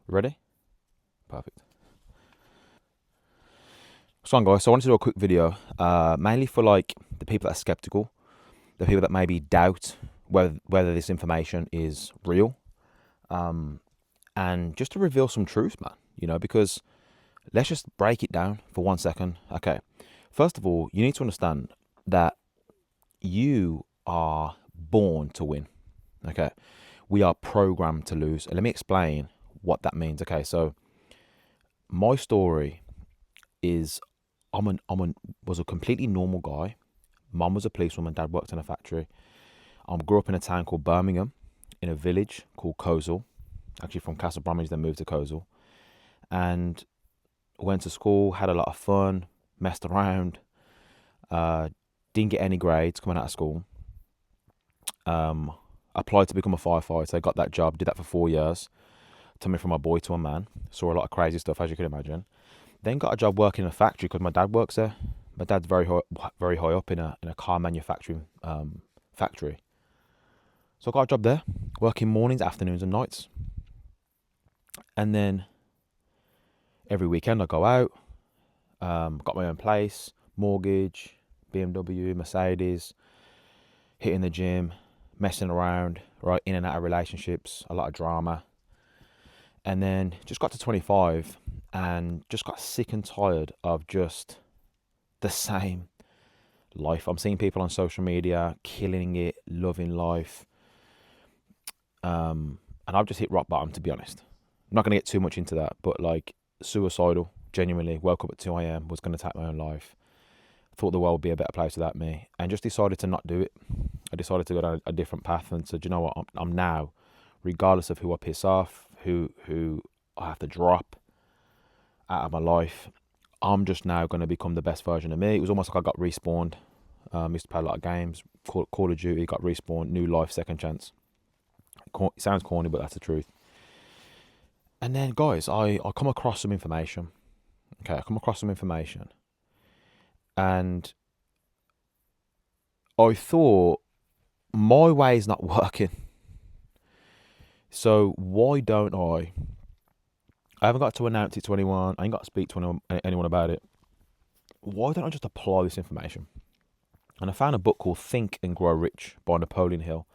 Ready? Perfect. So on, guys. So I wanted to do a quick video, mainly for like the people that are skeptical, the people that maybe doubt whether this information is real, um, and just to reveal some truth, man. Because let's just break it down for 1 second. Okay. First of all, you need to understand that you are born to win. Okay. We are programmed to lose. And let me explain what that means. Okay. So my story is was a completely normal guy. Mum was a policewoman. Dad worked in a factory. I grew up in a town called Birmingham, in a village called Coleshill. Actually, from Castle Bromwich, then moved to Coleshill, and went to school. Had a lot of fun. Messed around. Didn't get any grades coming out of school. Applied to become a firefighter. I got that job. Did that for 4 years. Turned me from a boy to a man. Saw a lot of crazy stuff, as you can imagine. Then got a job working in a factory because my dad works there. My dad's very high up in a car manufacturing factory. So I got a job there, working mornings, afternoons, and nights. And then every weekend I go out. Got my own place, mortgage, BMW, Mercedes, hitting the gym, messing around, right, in and out of relationships, a lot of drama. And then just got to 25 and just got sick and tired of just the same life. I'm seeing people on social media killing it, loving life. And I've just hit rock bottom, to be honest. I'm not going to get too much into that, but like suicidal, genuinely. Woke up at 2 a.m., was going to take my own life. Thought the world would be a better place without me, and just decided to not do it. I decided to go down a different path and said, you know what, I'm now, regardless of who I piss off, who I have to drop out of my life, I'm just now going to become the best version of me. It was almost like I got respawned. Used to play a lot of games, Call of Duty, got respawned, new life, second chance. It sounds corny, but that's the truth. And then, guys, I come across some information. Okay, I come across some information. And I thought, my way is not working. So why don't I haven't got to announce it to anyone. I ain't got to speak to anyone about it. Why don't I just apply this information? And I found a book called Think and Grow Rich by Napoleon Hill.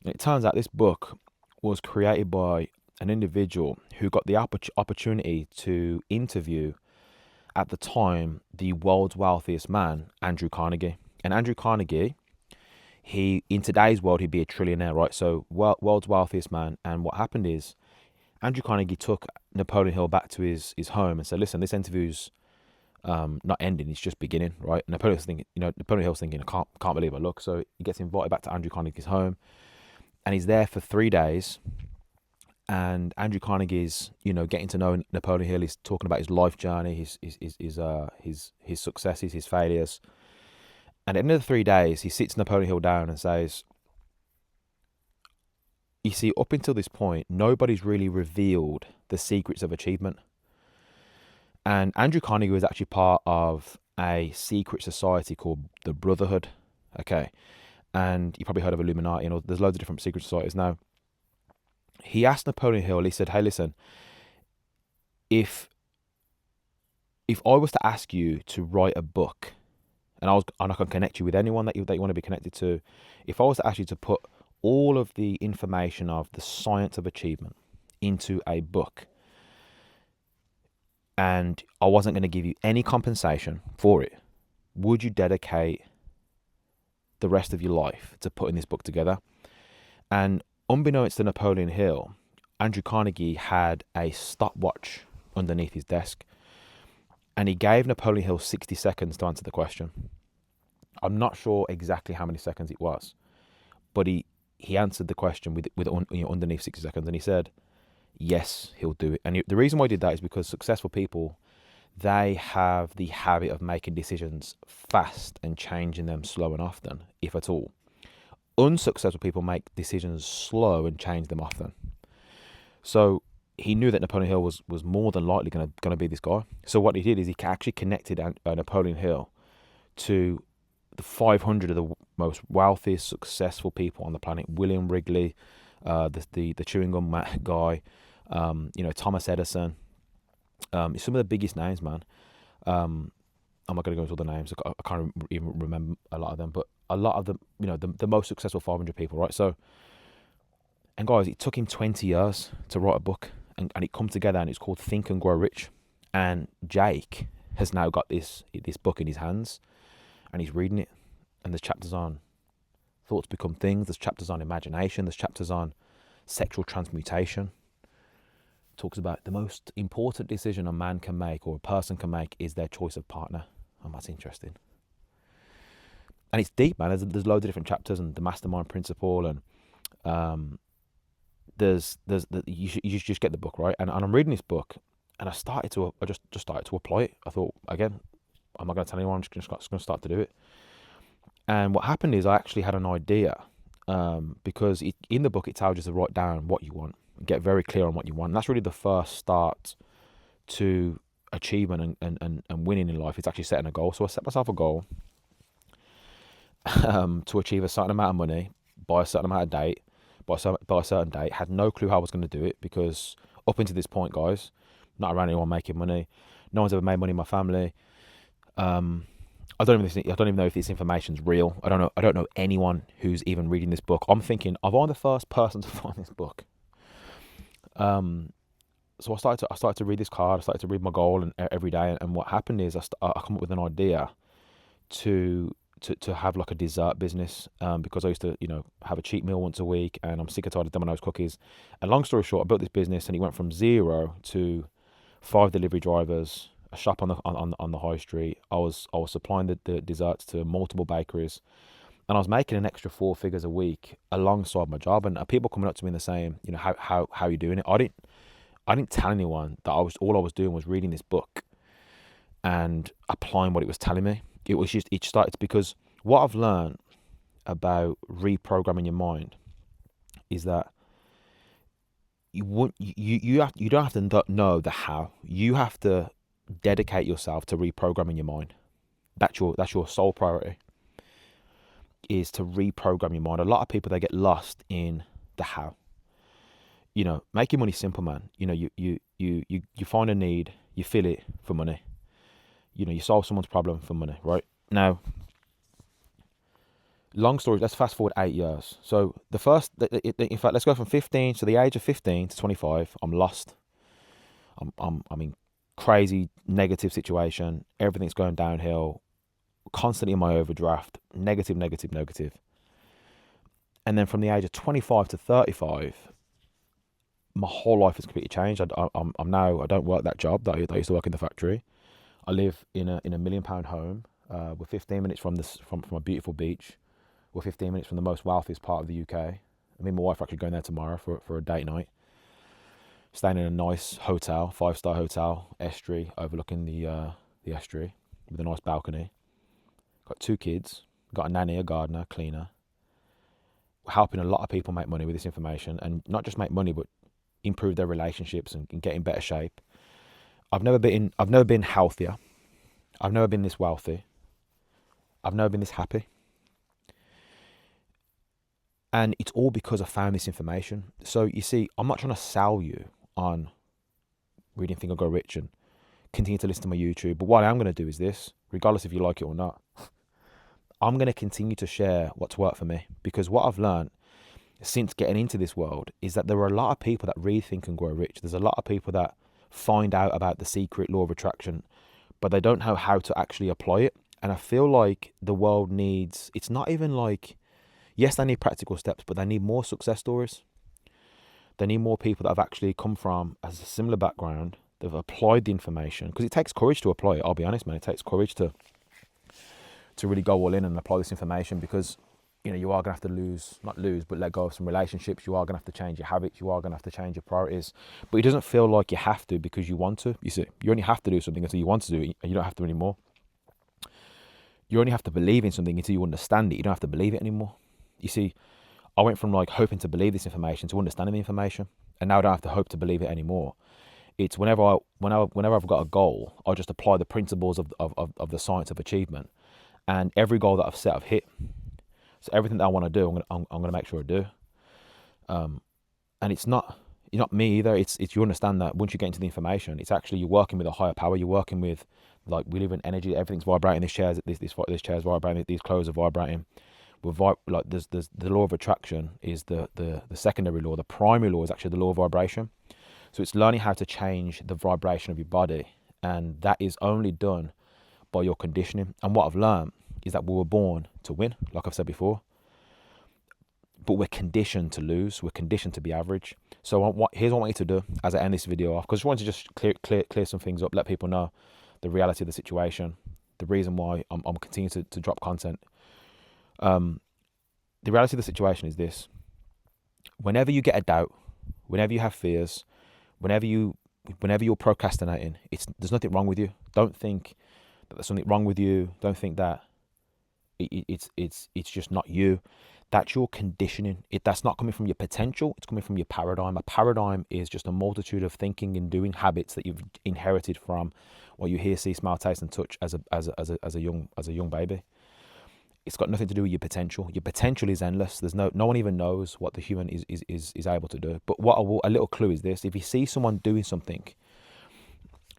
And it turns out this book was created by an individual who got the opportunity to interview, at the time, the world's wealthiest man, Andrew Carnegie. And Andrew Carnegie, in today's world, he'd be a trillionaire, right? So world's wealthiest man. And what happened is, Andrew Carnegie took Napoleon Hill back to his home and said, listen, this interview's not ending, it's just beginning, right? Napoleon Hill's thinking, I can't believe I look. So he gets invited back to Andrew Carnegie's home, and he's there for 3 days. And Andrew Carnegie's, getting to know Napoleon Hill. He's talking about his life journey, his successes, his failures. And at the end of the 3 days, he sits Napoleon Hill down and says, you see, up until this point, nobody's really revealed the secrets of achievement. And Andrew Carnegie was actually part of a secret society called the Brotherhood. Okay. And you probably heard of Illuminati, and there's loads of different secret societies now. He asked Napoleon Hill, he said, hey, listen, if I was to ask you to write a book, and I can connect you with anyone that you want to be connected to, if I was to ask you to put all of the information of the science of achievement into a book, and I wasn't going to give you any compensation for it, would you dedicate the rest of your life to putting this book together? And unbeknownst to Napoleon Hill, Andrew Carnegie had a stopwatch underneath his desk, and he gave Napoleon Hill 60 seconds to answer the question. I'm not sure exactly how many seconds it was, but he answered the question with underneath 60 seconds, and he said, yes, he'll do it. And the reason why he did that is because successful people, they have the habit of making decisions fast and changing them slow and often, if at all. Unsuccessful people make decisions slow and change them often. So he knew that Napoleon Hill was more than likely going to be this guy. So what he did is he actually connected Napoleon Hill to the 500 of the most wealthiest, successful people on the planet. William Wrigley, the chewing gum guy, Thomas Edison, some of the biggest names, man. I'm not going to go into all the names. I can't even remember a lot of them, but a lot of them, the most successful 500 people, right? So, and guys, it took him 20 years to write a book, and it come together, and it's called Think and Grow Rich. And Jake has now got this book in his hands, and he's reading it, and there's chapters on thoughts become things, there's chapters on imagination, there's chapters on sexual transmutation. It talks about the most important decision a man can make or a person can make is their choice of partner. And that's interesting. And it's deep, man. There's loads of different chapters, and the mastermind principle, and you should just get the book, right? And I'm reading this book, and I just started to apply it. I thought, again, I'm not going to tell anyone. I'm just going to start to do it. And what happened is I actually had an idea, because in the book it tells you to write down what you want, and get very clear on what you want. And that's really the first start to achievement and winning in life. It's actually setting a goal. So I set myself a goal to achieve a certain amount of money by a certain amount of date, by a certain date. Had no clue how I was going to do it, because up until this point, guys, not around anyone making money. No one's ever made money in my family. I don't even know if this information's real. I don't know anyone who's even reading this book. I'm thinking, am I the first person to find this book? So I started to read this card. I started to read my goal and every day. And what happened is I come up with an idea to have like a dessert business, because I used to have a cheat meal once a week, and I'm sick and tired of Domino's cookies. And long story short, I built this business, and it went from 0 to 5 delivery drivers, a shop on the high street. I was supplying the desserts to multiple bakeries, and I was making an extra 4 figures a week alongside my job. And people coming up to me and they're saying, how are you doing it? I didn't tell anyone that all I was doing was reading this book and applying what it was telling me. It started, because what I've learned about reprogramming your mind is that you don't have to know the how. You have to dedicate yourself to reprogramming your mind. That's your sole priority, is to reprogram your mind. A lot of people, they get lost in the how. Making money simple, man. You find a need, you fill it for money. You solve someone's problem for money, right? Now, long story, let's fast forward 8 years. So in fact, let's go from 15 to the age of 15 to 25. I'm lost. I'm in crazy negative situation. Everything's going downhill. Constantly in my overdraft. Negative. And then from the age of 25 to 35, my whole life has completely changed. I don't work that job that I used to work in the factory. I live in a £1 million home. We're 15 minutes from a beautiful beach. We're 15 minutes from the most wealthiest part of the UK. Me and my wife are actually going there tomorrow for a date night. Staying in a nice hotel, 5-star hotel, estuary, overlooking the estuary with a nice balcony. Got 2 kids. Got a nanny, a gardener, cleaner. We're helping a lot of people make money with this information, and not just make money, but improve their relationships and get in better shape. I've never been healthier. I've never been this wealthy. I've never been this happy. And it's all because I found this information. So you see, I'm not trying to sell you on reading Think and Grow Rich and continue to listen to my YouTube. But what I'm going to do is this, regardless if you like it or not. I'm going to continue to share what's worked for me, because what I've learned since getting into this world is that there are a lot of people that read Think and Grow Rich. There's a lot of people that find out about the secret law of attraction, but they don't know how to actually apply it. And I feel like the world needs, it's not even like, yes, they need practical steps, but they need more success stories. They need more people that have actually come from a similar background. They've applied the information, because it takes courage to apply it. I'll be honest, man. It takes courage to really go all in and apply this information, because you are going to have to let go of some relationships. You are going to have to change your habits. You are going to have to change your priorities. But it doesn't feel like you have to, because you want to. You see, you only have to do something until you want to do it, and you don't have to anymore. You only have to believe in something until you understand it. You don't have to believe it anymore. You see, I went from like hoping to believe this information to understanding the information, and now I don't have to hope to believe it anymore. It's whenever I've got a goal, I just apply the principles of the science of achievement, and every goal that I've set, I've hit. So everything that I want to do, I'm going to make sure I do. And it's not not me either. It's you understand that once you get into the information, it's actually you're working with a higher power. You're working with, like, we live in energy. Everything's vibrating. This chair's vibrating. These clothes are vibrating. Like there's the law of attraction is the secondary law. The primary law is actually the law of vibration. So it's learning how to change the vibration of your body, and that is only done by your conditioning. And what I've learned is that we were born to win, like I've said before, but we're conditioned to lose. We're conditioned to be average. So here's what I want you to do as I end this video off, because I just want to just clear some things up, let people know the reality of the situation, the reason why I'm continuing to drop content. The reality of the situation is this: whenever you get a doubt, whenever you have fears, whenever you're procrastinating, there's nothing wrong with you. Don't think that there's something wrong with you. Don't think that it's just not you. That's your conditioning. That's not coming from your potential. It's coming from your paradigm. A paradigm is just a multitude of thinking and doing habits that you've inherited from what you hear, see, smell, taste, and touch as a young baby. It's got nothing to do with your potential. Your potential is endless. There's no one even knows what the human is able to do. But a little clue is this: if you see someone doing something,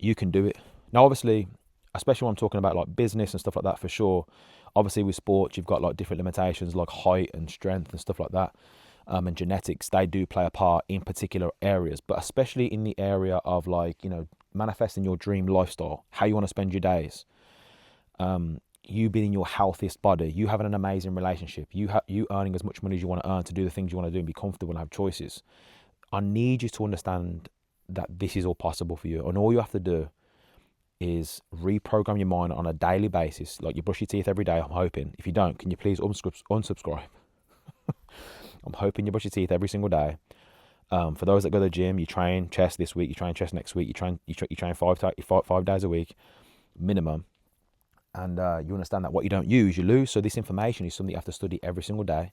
you can do it. Now, obviously, especially when I'm talking about like business and stuff like that, for sure. Obviously, with sports, you've got like different limitations like height and strength and stuff like that. And genetics, they do play a part in particular areas, but especially in the area of, like, manifesting your dream lifestyle, how you want to spend your days. You being in your healthiest body, you having an amazing relationship, you earning as much money as you want to earn to do the things you want to do and be comfortable and have choices. I need you to understand that this is all possible for you, and all you have to do is reprogram your mind on a daily basis. Like, you brush your teeth every day, I'm hoping. If you don't, can you please unsubscribe? I'm hoping you brush your teeth every single day. For those that go to the gym, you train chest this week, you train chest next week, you train 5 days a week minimum. And you understand that what you don't use, you lose. So this information is something you have to study every single day.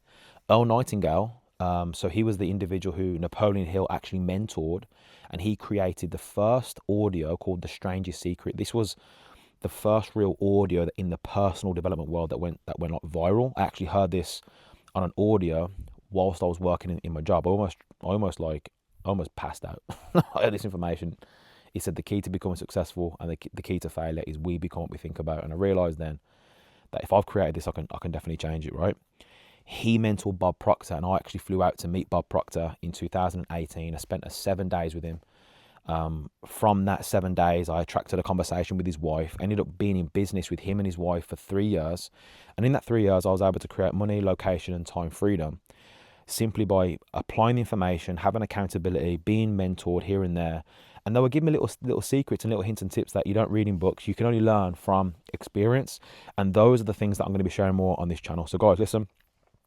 Earl Nightingale, so he was the individual who Napoleon Hill actually mentored, and he created the first audio called The Strangest Secret. This was the first real audio that in the personal development world that went like viral. I actually heard this on an audio whilst I was working in my job. I almost passed out. I heard this information. He said the key to becoming successful and the key to failure is we become what we think about. And I realized then that if I've created this, I can definitely change it, right? He mentored Bob Proctor, and I actually flew out to meet Bob Proctor in 2018. I spent 7 days with him. From that 7 days, I attracted a conversation with his wife. I ended up being in business with him and his wife for 3 years. And in that 3 years, I was able to create money, location, and time freedom simply by applying the information, having accountability, being mentored here and there. And they were giving me little secrets and little hints and tips that you don't read in books. You can only learn from experience. And those are the things that I'm going to be sharing more on this channel. So guys, listen,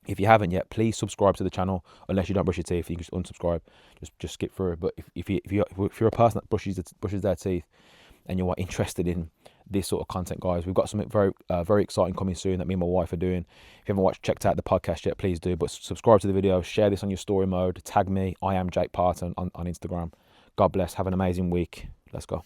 if you haven't yet, please subscribe to the channel. Unless you don't brush your teeth, you can just unsubscribe. Just skip through it. But if you're a person that brushes their teeth and you're interested in this sort of content, guys, we've got something very exciting coming soon that me and my wife are doing. If you haven't checked out the podcast yet, please do. But subscribe to the video, share this on your story mode, tag me. I am Jake Parton on Instagram. God bless. Have an amazing week. Let's go.